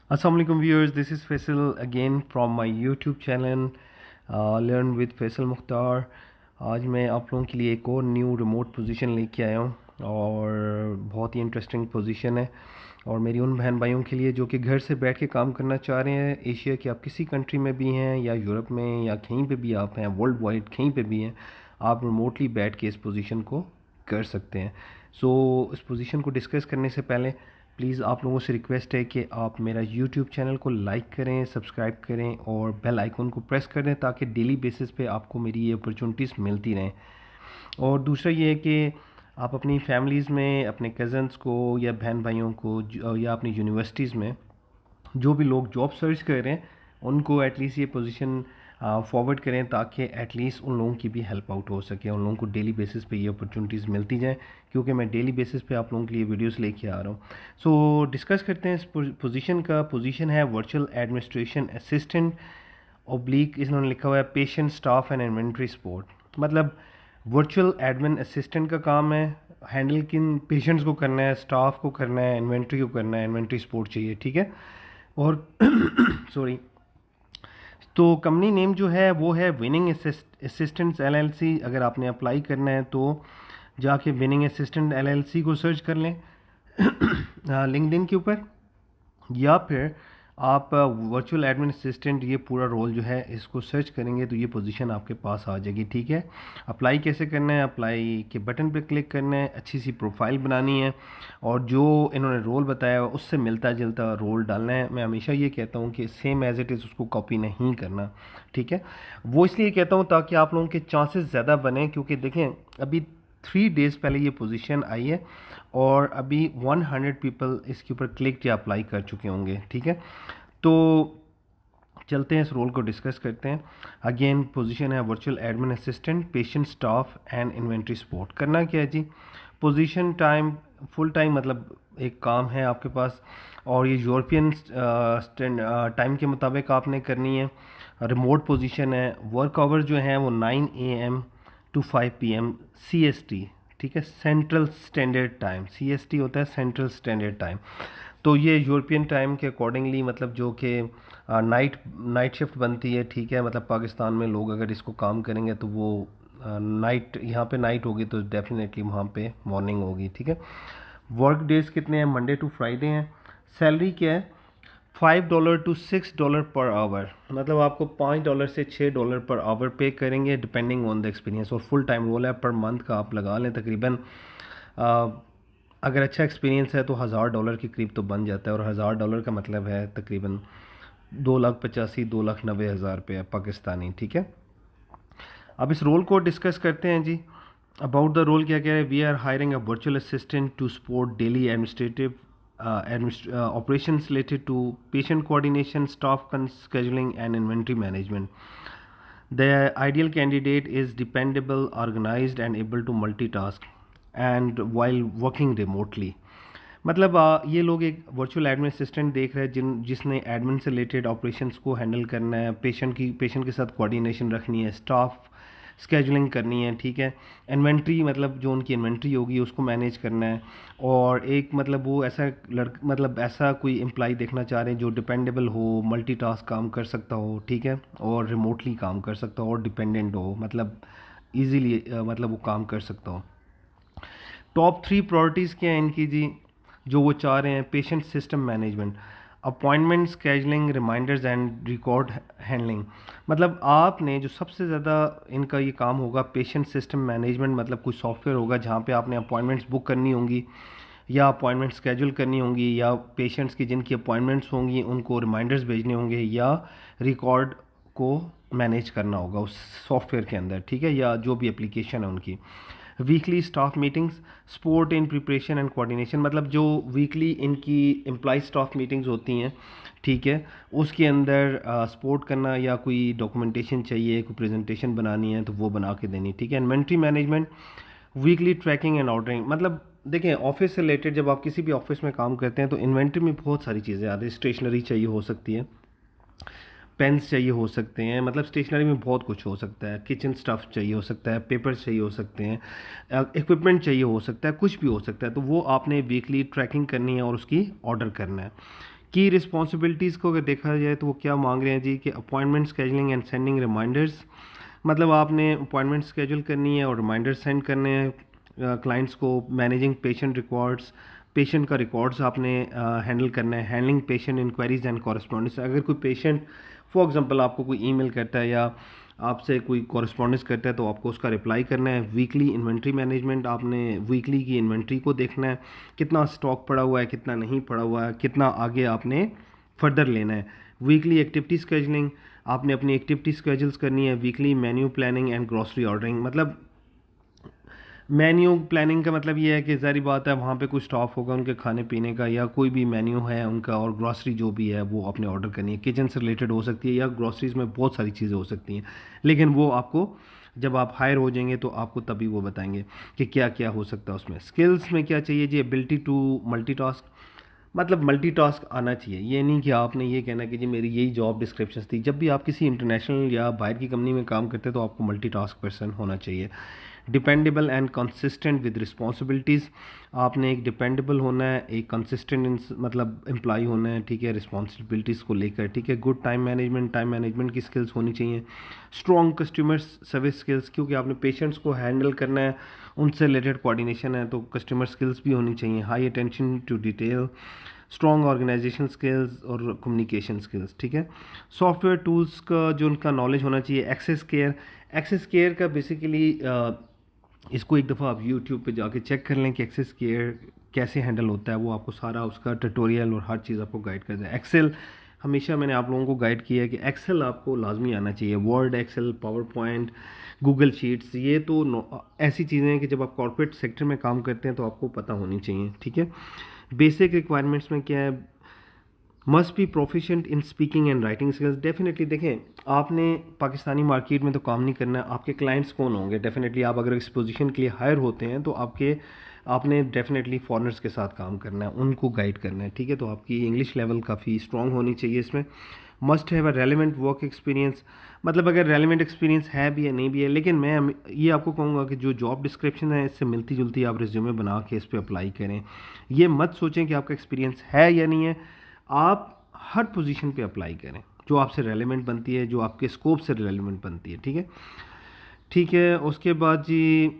Assalamualaikum viewers, this is Faisal again from my YouTube channel Learn with Faisal Mukhtar। आज मैं आप लोगों के लिए एक और न्यू रिमोट पोजीशन लेके आया हूँ और बहुत ही इंटरेस्टिंग पोजीशन है और मेरी उन बहन भाइयों के लिए जो कि घर से बैठ के काम करना चाह रहे हैं। एशिया के आप किसी कंट्री में भी हैं या यूरोप में या कहीं पे भी आप हैं, वर्ल्ड वाइड कहीं पे भी हैं, आप रिमोटली बैठ के इस पोजीशन को कर सकते हैं। इस पोजीशन को डिस्कस करने से पहले प्लीज़ आप लोगों से रिक्वेस्ट है कि आप मेरा यूट्यूब चैनल को लाइक करें, सब्सक्राइब करें और बेल आइकन को प्रेस कर दें ताकि डेली बेसिस पे आपको मेरी ये अपॉर्चुनिटीज़ मिलती रहें। और दूसरा ये है कि आप अपनी फैमिलीज़ में अपने कज़न्स को या बहन भाइयों को या अपनी यूनिवर्सिटीज़ में जो भी लोग जॉब सर्च कर रहे हैं उनको एटलीस्ट ये पोजीशन फॉरवर्ड करें ताकि एटलीस्ट उन लोगों की भी हेल्प आउट हो सके, उन लोगों को डेली बेसिस पे ये अपॉर्चुनिटीज़ मिलती जाएँ, क्योंकि मैं डेली बेसिस पे आप लोगों के लिए वीडियोस लेके आ रहा हूँ। डिस्कस करते हैं इस पोजीशन का। पोजीशन है वर्चुअल एडमिनिस्ट्रेशन असिस्टेंट ऑब्लिक, इन्होंने लिखा हुआ है patient staff and inventory support. मतलब वर्चुअल एडमिन असिस्टेंट का काम है, हैंडल किन पेशेंट्स को करना है, स्टाफ को करना है, इन्वेंट्री को करना है, इन्वेंट्री सपोर्ट चाहिए, ठीक है। और सॉरी, तो कंपनी नेम जो है वो है विनिंग असिस्टेंट्स एलएलसी। अगर आपने अप्लाई करना है तो जाके विनिंग असिस्टेंट एलएलसी को सर्च कर लें लिंक्डइन के ऊपर, या फिर आप वर्चुअल एडमिन असिस्टेंट ये पूरा रोल जो है इसको सर्च करेंगे तो ये पोजीशन आपके पास आ जाएगी, ठीक है। अप्लाई कैसे करना है, अप्लाई के बटन पर क्लिक करना है, अच्छी सी प्रोफाइल बनानी है और जो इन्होंने रोल बताया उससे मिलता जुलता रोल डालना है। मैं हमेशा ये कहता हूँ कि सेम एज इट इज़ उसको कॉपी नहीं करना, ठीक है। वो इसलिए कहता हूँ ताकि आप लोगों के चांसेस ज़्यादा बने, क्योंकि देखें अभी 3 डेज़ पहले ये पोजीशन आई है और अभी 100 पीपल इसके ऊपर क्लिक या अप्लाई कर चुके होंगे, ठीक है। तो चलते हैं इस रोल को डिस्कस करते हैं। अगेन पोजीशन है virtual admin assistant patient staff and inventory support. करना क्या है जी, पोजीशन टाइम फुल टाइम मतलब एक काम है आपके पास और ये यूरोपियन टाइम के मुताबिक आपने करनी है। रिमोट पोजीशन है, वर्क आवर जो है वो 9 AM टू 5 PM CST, ठीक है, सेंट्रल स्टैंडर्ड टाइम। CST होता है सेंट्रल स्टैंडर्ड टाइम। तो ये यूरोपियन टाइम के अकॉर्डिंगली मतलब जो कि नाइट शिफ्ट बनती है, ठीक है। मतलब पाकिस्तान में लोग अगर इसको काम करेंगे तो वो नाइट, यहाँ पे नाइट होगी तो डेफिनेटली वहाँ पे मॉर्निंग होगी, ठीक है। वर्क डेज कितने हैं, मंडे टू फ्राइडे हैं। सैलरी क्या है, $5 टू $6 पर आवर, मतलब आपको $5 से $6 पर आवर पे करेंगे डिपेंडिंग ऑन द एक्सपीरियंस। और फुल टाइम रोल है, पर मंथ का आप लगा लें तकरीबन अगर अच्छा एक्सपीरियंस है तो $1000 के करीब तो बन जाता है। और $1000 का मतलब है तकरीबन 2,85,000 2,90,000 रुपये पाकिस्तानी, ठीक है। अब इस रोल को डिस्कस करते हैं जी। अबाउट द रोल क्या कह रहे हैं, we are hiring a virtual assistant to support daily administrative operations related to patient coordination, staff scheduling, and inventory management. The ideal candidate is dependable, organized, and able to multitask, and while working remotely. मतलब ये लोग एक virtual admin assistant देख रहे हैं जिसने admin से related operations को हैंडल करना है, पेशेंट के साथ कोऑर्डिनेशन रखनी है, स्टाफ स्केजुलिंग करनी है, ठीक है। इन्वेंट्री मतलब जो उनकी इन्वेंट्री होगी उसको मैनेज करना है। और एक मतलब वो ऐसा मतलब ऐसा कोई एम्प्लॉय देखना चाह रहे हैं जो डिपेंडेबल हो, मल्टीटास्क काम कर सकता हो, ठीक है, और रिमोटली काम कर सकता हो और डिपेंडेंट हो, मतलब ईजीली मतलब वो काम कर सकता हो। टॉप 3 प्रायोरिटीज़ क्या हैं इनकी जी, जो वो चाह रहे हैं, patient system management, appointment scheduling, reminders and record handling. मतलब आपने जो सबसे ज़्यादा इनका ये काम होगा पेशेंट सिस्टम मैनेजमेंट, मतलब कोई सॉफ्टवेयर होगा जहाँ पे आपने अपॉइंटमेंट्स बुक करनी होंगी या अपॉइंटमेंट स्केजूल करनी होंगी या पेशेंट्स की जिनकी अपॉइंटमेंट्स होंगी उनको रिमाइंडर्स भेजने होंगे या रिकॉर्ड को मैनेज करना होगा उस सॉफ्टवेयर के अंदर, ठीक है, या जो भी एप्लीकेशन है उनकी। Weekly staff meetings, support in preparation and coordination, मतलब जो वीकली इनकी एम्प्लॉय स्टाफ मीटिंग्स होती हैं, ठीक है, उसके अंदर सपोर्ट करना या कोई डॉक्यूमेंटेशन चाहिए, कोई प्रेजेंटेशन बनानी है तो वो बना के देनी, ठीक है। Inventory management, weekly tracking and ordering. मतलब देखें ऑफिस से रिलेटेड जब आप किसी भी ऑफिस में काम करते हैं तो इन्वेंट्री में बहुत सारी चीज़ें आती हैं। स्टेशनरी चाहिए हो सकती है, पेन्स चाहिए हो सकते हैं, मतलब स्टेशनरी में बहुत कुछ हो सकता है, किचन स्टफ़ चाहिए हो सकता है, पेपर्स चाहिए हो सकते हैं, इक्विपमेंट चाहिए हो सकता है, कुछ भी हो सकता है। तो वो आपने वीकली ट्रैकिंग करनी है और उसकी ऑर्डर करना है। की रिस्पॉन्सिबिलिटीज़ को अगर देखा जाए तो वो क्या मांग रहे हैं जी कि appointment scheduling and sending reminders, मतलब आपने अपॉइंटमेंट स्केजूल करनी है और रिमाइंडर सेंड करने हैं क्लाइंट्स को। मैनेजिंग पेशेंट रिकॉर्ड्स, पेशेंट का रिकॉर्ड्स आपने हैंडल करना है। Handling patient inquiries and correspondence, अगर कोई पेशेंट फॉर एग्जांपल आपको कोई ईमेल करता है या आपसे कोई कॉरेस्पॉन्डेंस करता है तो आपको उसका रिप्लाई करना है। वीकली इन्वेंट्री मैनेजमेंट, आपने वीकली की इन्वेंट्री को देखना है, कितना स्टॉक पड़ा हुआ है, कितना नहीं पड़ा हुआ है, कितना आगे आपने फर्दर लेना है। वीकली एक्टिविटी स्केजलिंग, आपने अपनी एक्टिविटी स्केजल्स करनी है। Weekly menu planning and grocery ordering, मतलब मेन्यू प्लानिंग का मतलब ये है कि ज़ाहिर बात है वहाँ पे कुछ स्टॉक होगा उनके खाने पीने का या कोई भी मेन्यू है उनका, और ग्रॉसरी जो भी है वो आपने ऑर्डर करनी है। किचन से रिलेटेड हो सकती है या ग्रॉसरीज में बहुत सारी चीज़ें हो सकती हैं, लेकिन वो आपको जब आप हायर हो जाएंगे तो आपको तभी वो बताएंगे कि क्या क्या हो सकता है उसमें। स्किल्स में क्या चाहिए जी, एबिलिटी टू मल्टीटास्क, मतलब मल्टीटास्क आना चाहिए। ये नहीं कि आपने ये कहना कि जी मेरी यही जॉब डिस्क्रिप्शन थी। जब भी आप किसी इंटरनेशनल या बाहर की कंपनी में काम करते हैं तो आपको मल्टीटास्क पर्सन होना चाहिए। Dependable and consistent with responsibilities, आपने एक डिपेंडेबल होना है, एक कंसिस्टेंट मतलब एम्प्लॉय होना है, ठीक है, रिस्पॉन्सिबिलिटीज़ को लेकर, ठीक है। Good time management, time management की स्किल्स होनी चाहिए। स्ट्रॉन्ग कस्टमर सर्विस स्किल्स, क्योंकि आपने पेशेंट्स को हैंडल करना है, उनसे रिलेटेड कोऑर्डिनेशन है तो कस्टमर स्किल्स भी होनी चाहिए। High attention to detail, strong organisation skills और कम्युनिकेशन स्किल्स, ठीक है। सॉफ्टवेयर टूल्स का जो उनका नॉलेज होना चाहिए। एक्सेस केयर, एक्सेस केयर का बेसिकली इसको एक दफ़ा आप यूट्यूब पे जाके चेक कर लें कि एक्सेस केयर कैसे हैंडल होता है, वो आपको सारा उसका ट्यूटोरियल और हर चीज़ आपको गाइड करता है। एक्सेल, हमेशा मैंने आप लोगों को गाइड किया है कि एक्सेल आपको लाजमी आना चाहिए। Word, Excel, PowerPoint, Google Sheets, ये तो ऐसी चीज़ें हैं कि जब आप कॉर्पोरेट सेक्टर में काम करते हैं तो आपको पता होनी चाहिए, ठीक है। बेसिक रिक्वायरमेंट्स में क्या है, must be proficient in speaking and writing skills. Definitely देखें, आपने पाकिस्तानी मार्केट में तो काम नहीं करना है, आपके क्लाइंट्स कौन होंगे। डेफिनेटली आप अगर इस पोजीशन के लिए हायर होते हैं तो आपने डेफिनेटली फॉरेनर्स के साथ काम करना है, उनको गाइड करना है, ठीक है। तो आपकी इंग्लिश लेवल काफ़ी स्ट्रॉन्ग होनी चाहिए इसमें। Must have a relevant work experience, मतलब अगर रेलिवेंट एक्सपीरियंस है भी या नहीं भी है, लेकिन मैं ये आपको कहूँगा कि जो जॉब डिस्क्रिप्शन है इससे मिलती जुलती आप रिज्यूमे बना के इस पर अप्लाई करें। ये मत सोचें कि आपका एक्सपीरियंस है या नहीं है, आप हर पोजीशन पे अप्लाई करें जो आपसे रेलेवेंट बनती है, जो आपके स्कोप से रेलेवेंट बनती है, ठीक है। ठीक है, उसके बाद जी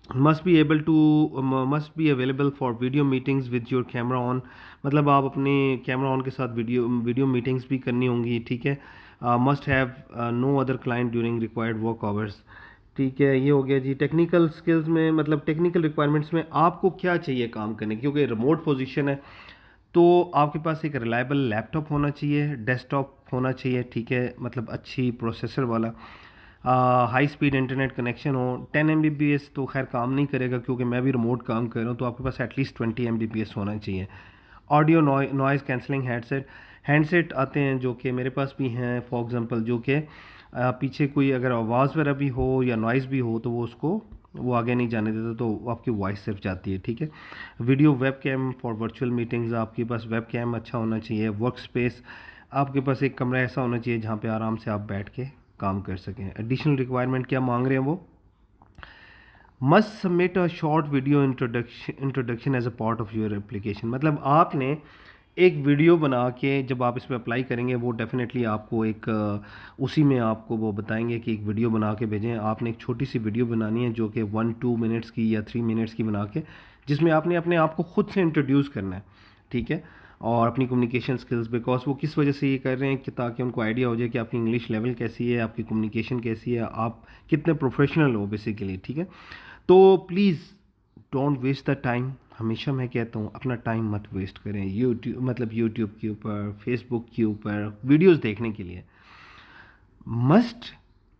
must be available for video meetings with your camera on, मतलब आप अपने कैमरा ऑन के साथ वीडियो मीटिंग्स भी करनी होंगी, ठीक है। Must have no other client during required work hours, ठीक है। ये हो गया जी टेक्निकल स्किल्स में, मतलब टेक्निकल रिक्वायरमेंट्स में आपको क्या चाहिए काम करने, क्योंकि रिमोट पोजीशन है तो आपके पास एक रिलायबल लैपटॉप होना चाहिए, डेस्कटॉप होना चाहिए, ठीक है, मतलब अच्छी प्रोसेसर वाला। हाई स्पीड इंटरनेट कनेक्शन हो। 10 Mbps तो खैर काम नहीं करेगा क्योंकि मैं भी रिमोट काम कर रहा हूँ, तो आपके पास एटलीस्ट 20 Mbps होना चाहिए। ऑडियो नॉइज़ कैंसलिंग हैंडसेट आते हैं जो कि मेरे पास भी हैं फॉर एग्जांपल, जो कि पीछे कोई अगर आवाज़ वगैरह भी हो या नॉइज़ भी हो तो वो आगे नहीं जाने देता, तो आपकी वॉइस सिर्फ जाती है, ठीक है। Video webcam for virtual meetings, आपके पास वेब कैम अच्छा होना चाहिए। वर्क स्पेस, आपके पास एक कमरा ऐसा होना चाहिए जहाँ पे आराम से आप बैठ के काम कर सकें। एडिशनल रिक्वायरमेंट क्या मांग रहे हैं वो, must submit a short video introduction as a part of your application, मतलब आपने एक वीडियो बना के जब आप इसमें अप्लाई करेंगे वो डेफिनेटली आपको एक उसी में आपको वो बताएंगे कि एक वीडियो बना के भेजें। आपने एक छोटी सी वीडियो बनानी है जो कि 1-2 मिनट्स की या 3 मिनट्स की बना के, जिसमें आपने अपने आप को खुद से इंट्रोड्यूस करना है, ठीक है, और अपनी कम्युनिकेशन स्किल्स, बिकॉज वो किस वजह से ये कर रहे हैं कि ताकि उनको आइडिया हो जाए कि आपकी इंग्लिश लेवल कैसी है, आपकी कम्युनिकेशन कैसी है, आप कितने प्रोफेशनल हो बेसिकली, ठीक है। तो please don't waste the time, हमेशा मैं कहता हूँ अपना टाइम मत वेस्ट करें यूट्यूब के ऊपर, फेसबुक के ऊपर वीडियोस देखने के लिए। मस्ट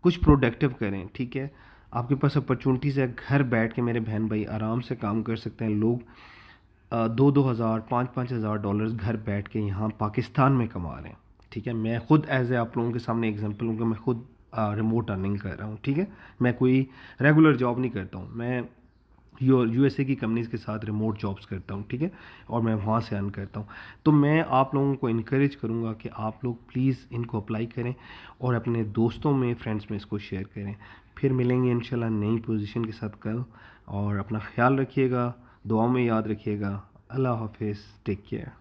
कुछ प्रोडक्टिव करें, ठीक है। आपके पास अपॉर्चुनिटीज़ है, घर बैठ के मेरे बहन भाई आराम से काम कर सकते हैं। लोग 2-2 हज़ार, 5-5 हज़ार डॉलर्स घर बैठ के यहाँ पाकिस्तान में कमा रहे हैं, ठीक है। मैं खुद एज ए आप लोगों के सामने एग्जांपल हूँ कि मैं खुद रिमोट अर्निंग कर रहा हूँ, ठीक है। मैं कोई रेगुलर जॉब नहीं करता हूँ, मैं यूएसए की कंपनीज़ के साथ रिमोट जॉब्स करता हूँ, ठीक है, और मैं वहाँ से अर्न करता हूँ। तो मैं आप लोगों को इनक्रेज करूँगा कि आप लोग प्लीज़ इनको अप्लाई करें और अपने दोस्तों में, फ्रेंड्स में इसको शेयर करें। फिर मिलेंगे इंशाल्लाह नई पोजीशन के साथ कल, और अपना ख्याल रखिएगा, दुआओं में याद रखिएगा। अल्लाह हाफिज़, टेक केयर।